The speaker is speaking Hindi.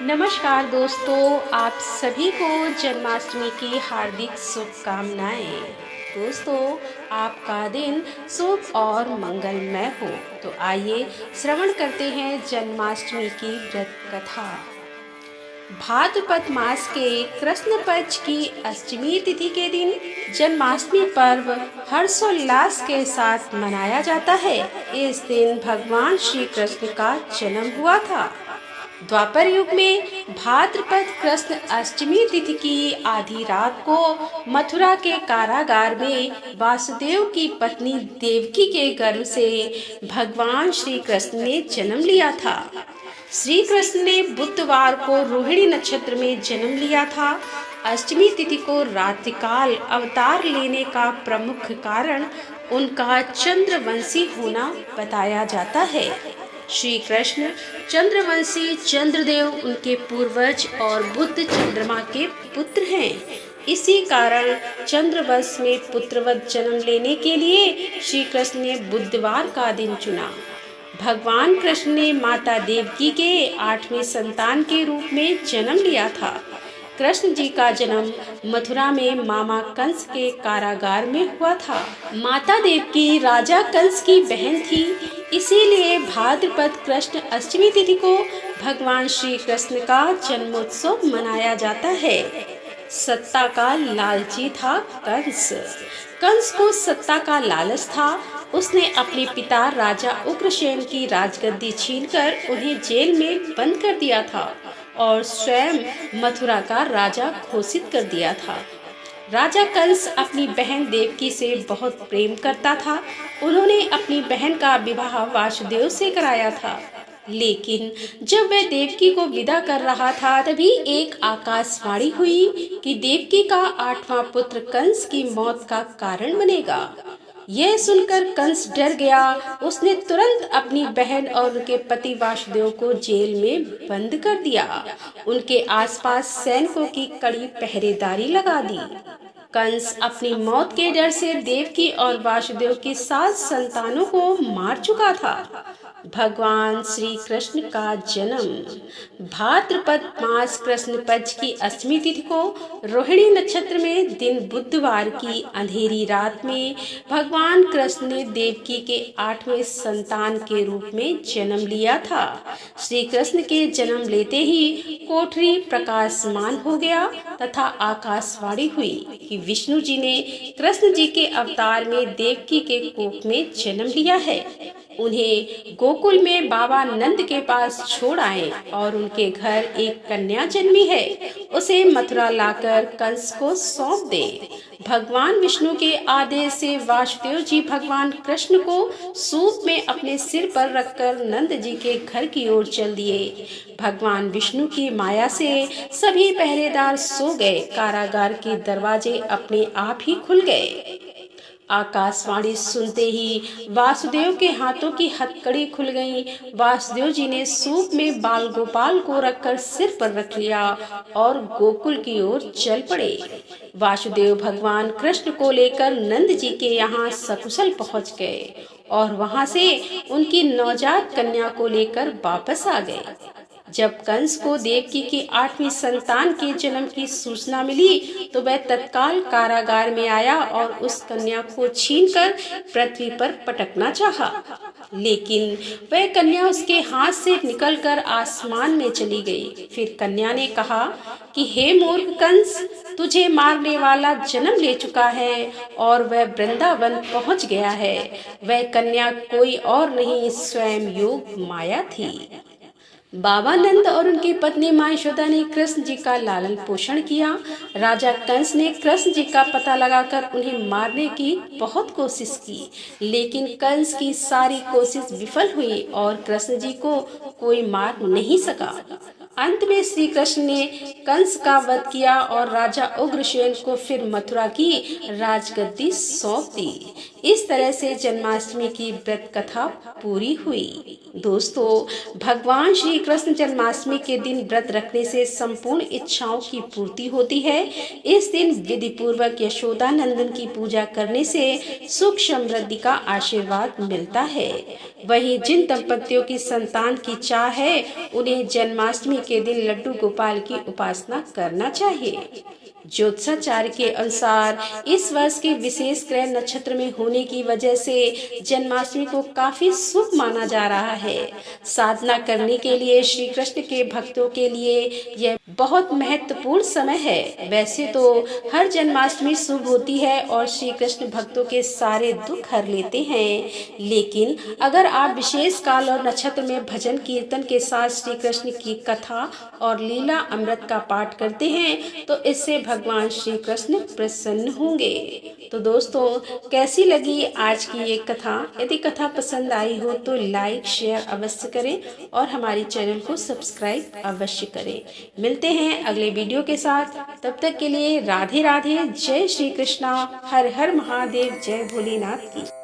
नमस्कार दोस्तों, आप सभी को जन्माष्टमी की हार्दिक शुभकामनाएं। दोस्तों, आपका दिन शुभ और मंगलमय हो। तो आइए श्रवण करते हैं जन्माष्टमी की व्रत कथा। भाद्रपद मास के कृष्ण पक्ष की अष्टमी तिथि के दिन जन्माष्टमी पर्व हर्षोल्लास के साथ मनाया जाता है। इस दिन भगवान श्री कृष्ण का जन्म हुआ था। द्वापर युग में भाद्रपद कृष्ण अष्टमी तिथि की आधी रात को मथुरा के कारागार में वासुदेव की पत्नी देवकी के गर्भ से भगवान श्री कृष्ण ने जन्म लिया था। श्री कृष्ण ने बुधवार को रोहिणी नक्षत्र में जन्म लिया था। अष्टमी तिथि को रात्रिकाल अवतार लेने का प्रमुख कारण उनका चंद्रवंशी होना बताया जाता है। श्री कृष्ण चंद्रवंशी चंद्रदेव उनके पूर्वज और बुध चंद्रमा के पुत्र हैं। इसी कारण चंद्रवंश में पुत्रवत जन्म लेने के लिए श्री कृष्ण ने बुधवार का दिन चुना। भगवान कृष्ण ने माता देवकी के 8वें संतान के रूप में जन्म लिया था। कृष्ण जी का जन्म मथुरा में मामा कंस के कारागार में हुआ था। माता देवकी राजा कंस की बहन थी, इसीलिए भाद्रपद कृष्ण अष्टमी तिथि को भगवान श्री कृष्ण का जन्मोत्सव मनाया जाता है। सत्ता का लालची था कंस। कंस को सत्ता का लालच था। उसने अपने पिता राजा उग्रसेन की राजगद्दी छीनकर उन्हें जेल में बंद कर दिया था और स्वयं मथुरा का राजा घोषित कर दिया था। राजा कंस अपनी बहन देवकी से बहुत प्रेम करता था। उन्होंने अपनी बहन का विवाह वासुदेव से कराया था। लेकिन जब वह देवकी को विदा कर रहा था, तभी एक आकाशवाणी हुई कि देवकी का 8वां पुत्र कंस की मौत का कारण बनेगा। यह सुनकर कंस डर गया। उसने तुरंत अपनी बहन और उनके पति वासुदेव को जेल में बंद कर दिया। उनके आसपास सैनिकों की कड़ी पहरेदारी लगा दी। कंस अपनी मौत के डर से देवकी और वासुदेव की 7 संतानों को मार चुका था। भगवान श्री कृष्ण का जन्म भाद्रपद मास कृष्ण पक्ष की अष्टमी तिथि को रोहिणी नक्षत्र में दिन बुधवार की अंधेरी रात में भगवान कृष्ण ने देवकी के 8वें संतान के रूप में जन्म लिया था। श्री कृष्ण के जन्म लेते ही कोठरी प्रकाशमान हो गया तथा आकाशवाणी हुई कि विष्णु जी ने कृष्ण जी के अवतार में देवकी के कोख में जन्म लिया है। उन्हें गोकुल में बाबा नंद के पास छोड़ आए और उनके घर एक कन्या जन्मी है। उसे मथुरा लाकर कंस को सौंप दे। भगवान विष्णु के आदेश से वासुदेव जी भगवान कृष्ण को सूप में अपने सिर पर रखकर नंद जी के घर की ओर चल दिए। भगवान विष्णु की माया से सभी पहरेदार सो गए। कारागार के दरवाजे अपने आप ही खुल गए। आकाशवाणी सुनते ही वासुदेव के हाथों की हथकड़ी खुल गई। वासुदेव जी ने सूप में बाल गोपाल को रखकर सिर पर रख लिया और गोकुल की ओर चल पड़े। वासुदेव भगवान कृष्ण को लेकर नंद जी के यहाँ सकुशल पहुँच गए और वहाँ से उनकी नवजात कन्या को लेकर वापस आ गए। जब कंस को देवकी की 8वीं संतान के जन्म की सूचना मिली तो वह तत्काल कारागार में आया और उस कन्या को छीनकर पृथ्वी पर पटकना चाहा, लेकिन वह कन्या उसके हाथ से निकलकर आसमान में चली गई। फिर कन्या ने कहा कि हे मूर्ख कंस, तुझे मारने वाला जन्म ले चुका है और वह वृंदावन पहुंच गया है। वह कन्या कोई और नहीं, स्वयं योग माया थी। बाबा नंद और उनकी पत्नी मां यशोदा ने कृष्ण जी का लालन पोषण किया। राजा कंस ने कृष्ण जी का पता लगाकर उन्हें मारने की बहुत कोशिश की, लेकिन कंस की सारी कोशिश विफल हुई और कृष्ण जी को कोई मार नहीं सका। अंत में श्री कृष्ण ने कंस का वध किया और राजा उग्रसेन को फिर मथुरा की राजगद्दी सौंप दी। इस तरह से जन्माष्टमी की व्रत कथा पूरी हुई। दोस्तों, भगवान श्री कृष्ण जन्माष्टमी के दिन व्रत रखने से संपूर्ण इच्छाओं की पूर्ति होती है। इस दिन विधि पूर्वक यशोदा नंदन की पूजा करने से सुख समृद्धि का आशीर्वाद मिलता है। वहीं जिन दंपतियों की संतान की चाह है, उन्हें जन्माष्टमी के दिन लड्डू गोपाल की उपासना करना चाहिए। ज्योतिषाचार्य के अनुसार इस वर्ष के विशेष ग्रह नक्षत्र में होने की वजह से जन्माष्टमी को काफी शुभ माना जा रहा है। साधना करने के लिए श्री कृष्ण के भक्तों के लिए यह बहुत महत्वपूर्ण समय है। वैसे तो हर जन्माष्टमी शुभ होती है और श्री कृष्ण भक्तों के सारे दुख हर लेते हैं, लेकिन अगर आप विशेष काल और नक्षत्र में भजन कीर्तन के साथ श्री कृष्ण की कथा और लीला अमृत का पाठ करते हैं तो इससे भगवान श्री कृष्ण प्रसन्न होंगे। तो दोस्तों, कैसी लगी आज की ये कथा? यदि कथा पसंद आई हो तो लाइक शेयर अवश्य करें और हमारे चैनल को सब्सक्राइब अवश्य करें। मिलते हैं अगले वीडियो के साथ, तब तक के लिए राधे राधे। जय श्री कृष्णा। हर हर महादेव। जय भोलेनाथ की।